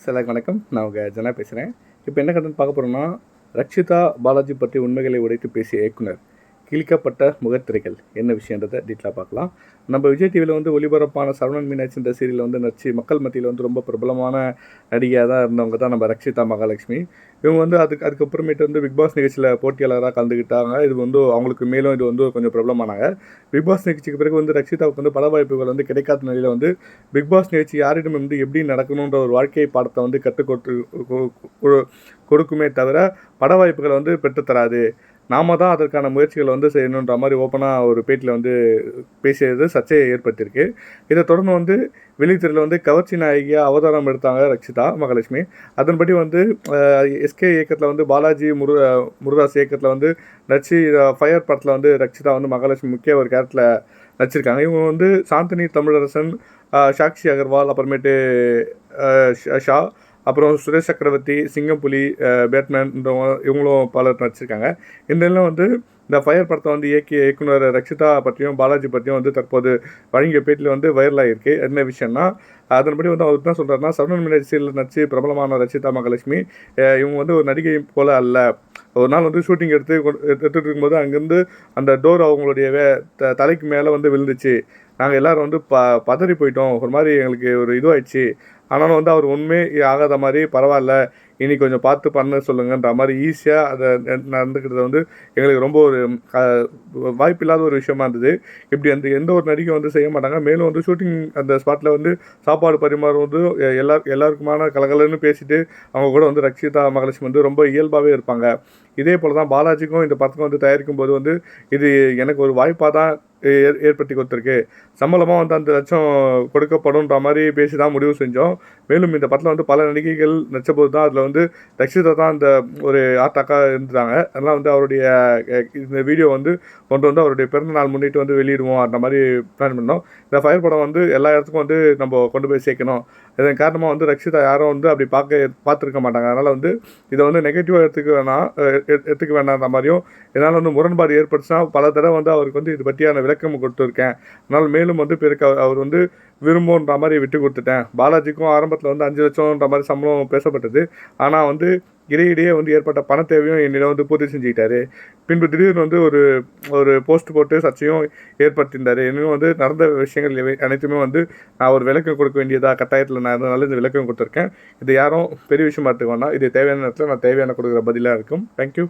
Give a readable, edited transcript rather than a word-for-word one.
வணக்கம். நான் உங்கள் ஜனா பேசுகிறேன். இப்போ என்ன கண்டென்ட் பார்க்க போகிறோம்னா, ரக்ஷிதா பாலாஜி பற்றி உண்மைகளை உடைத்து பேசிய இயக்குனர், கிழிக்கப்பட்ட முகத்திரைகள் என்ன விஷயன்றதை டீட்டெயிலாக பார்க்கலாம். நம்ம விஜய் டிவியில் வந்து ஒளிபரப்பான சரவணன் மீனாட்சின்ற சீரியலில் வந்து நடிச்சு மக்கள் மத்தியில் வந்து ரொம்ப பிரபலமான நடிகையாக தான் இருந்தவங்க தான் நம்ம ரக்ஷிதா மகாலட்சுமி. இவங்க வந்து அதுக்கப்புறமேட்டு வந்து பிக் பாஸ் நிகழ்ச்சியில் போட்டியாளராக கலந்துக்கிட்டாங்க. இது வந்து அவங்களுக்கு மேலும் இது வந்து கொஞ்சம் பிரபலமானாங்க. பிக் பாஸ் நிகழ்ச்சிக்கு பிறகு வந்து ரக்ஷிதாவுக்கு வந்து பட வாய்ப்புகள் வந்து கிடைக்காத நிலையில் வந்து பிக் பாஸ் நிகழ்ச்சி யாரிடம் வந்து எப்படி நடக்கணுன்ற ஒரு வாழ்க்கை பாடத்தை வந்து கொடுக்குமே தவிர பட வாய்ப்புகளை வந்து பெற்றுத்தராது. நாம தான் அதற்கான முயற்சிகளை வந்து செய்யணுன்ற மாதிரி ஓப்பனாக ஒரு பேட்டியில் வந்து பேசியது சர்ச்சையை ஏற்படுத்தியிருக்கு. இதை தொடர்ந்து வந்து வெளித்துறையில் வந்து கவர்ச்சி நாயகியாக அவதாரம் எடுத்தாங்க ரக்ஷிதா மகாலட்சுமி. அதன்படி வந்து எஸ்கே இயக்கத்தில் வந்து பாலாஜி முருகாஸ் இயக்கத்தில் வந்து நடிச்சு ஃபயர் படத்தில் வந்து ரக்ஷிதா வந்து மகாலட்சுமி முக்கிய ஒரு கேரக்டரில் நடிச்சிருக்காங்க. இவங்க வந்து சாந்தினி தமிழரசன், சாக்ஷி அகர்வால், அப்புறமேட்டு ஷா, அப்புறம் சுரேஷ் சக்கரவர்த்தி, சிங்கம்புலி, பேட்மேன்றவங்க இவங்களும் பலர் நடிச்சிருக்காங்க. இதெல்லாம் வந்து இந்த ஃபயர் படத்தை வந்து இயக்குனர் ரக்ஷிதா பற்றியும் பாலாஜி பற்றியும் வந்து தற்போது வழங்கிய பேட்டியில் வந்து வைரலாகிருக்கு. என்ன விஷயம்னா, அதன்படி வந்து அவர் என்ன சொல்கிறாருன்னா, சரவணன் மீனாட்சி சீரியலில் நடிச்சு பிரபலமான ரக்ஷிதா மகாலட்சுமி இவங்க வந்து ஒரு நடிகை போல் அல்ல. ஒரு நாள் வந்து ஷூட்டிங் எடுத்துகிட்டு இருக்கும்போது அங்கேருந்து அந்த டோர் அவங்களுடைய தலைக்கு மேலே வந்து விழுந்துச்சு. நாங்கள் எல்லோரும் வந்து பதறி போயிட்டோம். ஒரு மாதிரி எங்களுக்கு ஒரு இதுவாகிடுச்சு. ஆனாலும் வந்து அவர் உண்மை ஆகாத மாதிரி பரவாயில்ல, இனி கொஞ்சம் பார்த்து பண்ண சொல்லுங்கன்ற மாதிரி ஈஸியாக அதை நடந்துக்கிறது வந்து எங்களுக்கு ரொம்ப ஒரு வாய்ப்பில்லாத ஒரு விஷயமா இருந்தது. இப்படி எந்த ஒரு நடிகை வந்து செய்ய மாட்டாங்க. மேலும் வந்து ஷூட்டிங் அந்த ஸ்பாட்டில் வந்து சாப்பாடு பரிமாறும் வந்து எல்லாருக்குமான கலகலன்னு பேசிட்டு அவங்க கூட வந்து ரக்ஷிதா மகாலட்சுமி வந்து ரொம்ப இயல்பாகவே இருப்பாங்க. இதே போல் தான் பாலாஜிக்கும் இந்த படத்துக்கும் வந்து தயாரிக்கும் போது வந்து இது எனக்கு ஒரு வாய்ப்பாக தான் ஏற்படுத்தி கொடுத்துருக்கு. சம்பளமாக வந்து 5 லட்சம் கொடுக்கப்படும்ன்ற மாதிரி பேசி தான் முடிவு செஞ்சோம். மேலும் இந்த படத்தில் வந்து பல நடிகைகள் நடித்தபோது தான் அதில் வந்து ரக்ஷிதா தான் அந்த ஒரு ஆர்டாக்காக இருந்தாங்க. அதனால் வந்து அவருடைய இந்த வீடியோ வந்து கொண்டு வந்து அவருடைய பிறந்த நாள் முன்னிட்டு வந்து வெளியிடுவோம் அந்த மாதிரி பிளான் பண்ணோம். இந்த ஃபயர் படம் வந்து எல்லா இடத்துக்கும் வந்து நம்ம கொண்டு போய் சேர்க்கணும். இதன் காரணமாக வந்து ரக்ஷிதா யாரும் வந்து அப்படி பார்த்துருக்க மாட்டாங்க. அதனால் வந்து இதை வந்து நெகட்டிவாக எடுத்துக்க வேண்டாம்ன்ற மாதிரியும், இதனால் வந்து முரண்பாடு ஏற்பட்டுச்சுன்னா பல தடவை வந்து அவருக்கு வந்து இது பற்றியான விளக்கம் கொடுத்துருக்கேன். அதனால் மேலும் வந்து பிறகு அவர் வந்து விரும்புன்ற மாதிரி விட்டு கொடுத்துட்டேன். பாலாஜிக்கும் ஆரம்பத்தில் வந்து 5 லட்சம்ன்ற மாதிரி சம்பளம் பேசப்பட்டது. ஆனால் வந்து இடையிடையே வந்து ஏற்பட்ட பண தேவையும் என்னிடம் வந்து பூர்த்தி செஞ்சுக்கிட்டாரு. பின்பு திடீர்னு வந்து ஒரு போஸ்ட் போட்டு சர்ச்சையும் ஏற்படுத்தியிருந்தார். இன்னும் வந்து நடந்த விஷயங்கள் அனைத்துமே வந்து நான் ஒரு விளக்கம் கொடுக்க வேண்டியதாக கட்டாயத்தில் நான் இருந்தனால இந்த விளக்கம் கொடுத்துருக்கேன். இது யாரும் பெரிய விஷயமா எடுத்துக்க வேண்டாம். இது தேவையான நேரத்தில் நான் தேவையான கொடுக்குற பதிலாக இருக்கும். தேங்க்யூ.